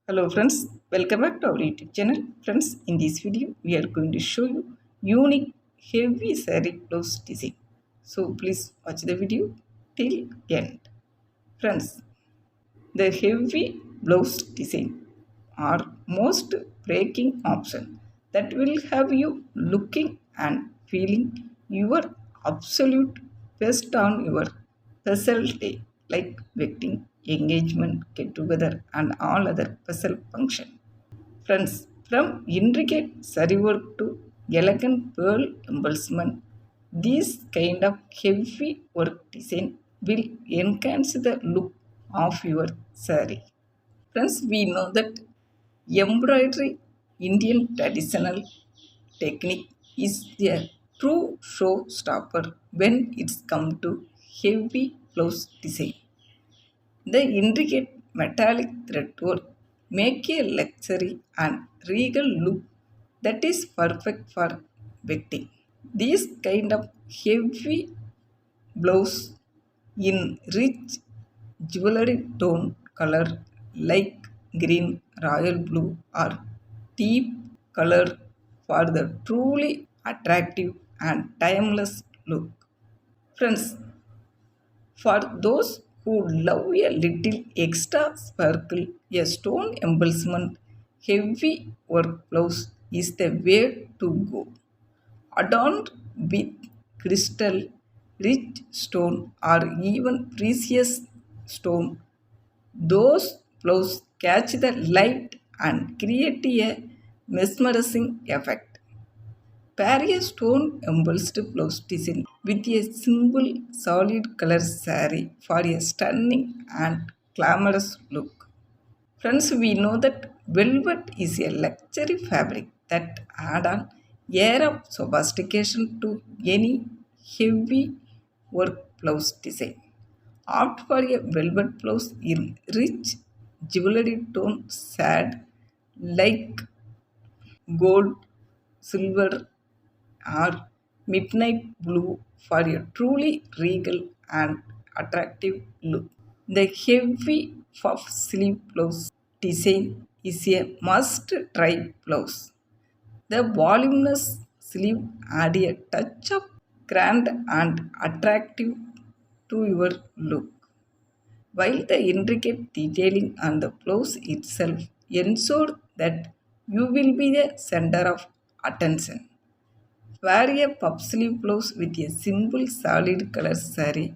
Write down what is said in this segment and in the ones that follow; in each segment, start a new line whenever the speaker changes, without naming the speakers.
Hello friends, welcome back to our YouTube channel. Friends, in this video we are going to show you unique heavy saree blouse design. So please watch the video till end. Friends, the heavy blouse design are most breaking option that will have you looking and feeling your absolute best on your special day like wedding, engagement, get together and all other special function. Friends, from intricate saree work to elegant pearl embellishment, this kind of heavy work design will enhance the look of your saree. Friends, we know that embroidery, Indian traditional technique, is a true showstopper when it's come to heavy blouse design. The intricate metallic threadwork make a luxury and regal look that is perfect for wedding. These kind of heavy blouse in rich jewelry tone color like green, royal blue or deep color for the truly attractive and timeless look. Friends, for those who love a little extra sparkle, a stone embellishment heavy work blouse is the way to go. Adorned with crystal, rich stone, or even precious stone, those blouses catch the light and create a mesmerizing effect. Pair a stone embossed blouse design with a simple solid color saree for a stunning and glamorous look. Friends, we know that velvet is a luxury fabric that adds an air of sophistication to any heavy work blouse design. Opt for a velvet blouse in rich jewelry tone shade like gold, silver, or midnight blue for a truly regal and attractive look. The heavy puff sleeve blouse design is a must try blouse. The voluminous sleeve add a touch of grand and attractive to your look, while the intricate detailing on the blouse itself ensure that you will be the center of attention. Wear a puff sleeve blouse with a simple solid color saree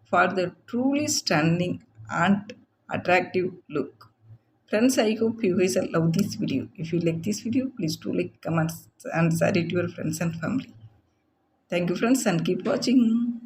for the truly stunning and attractive look. Friends, I hope you guys love this video. If you like this video, please do like, comment, and share it to your friends and family. Thank you, friends, and keep watching.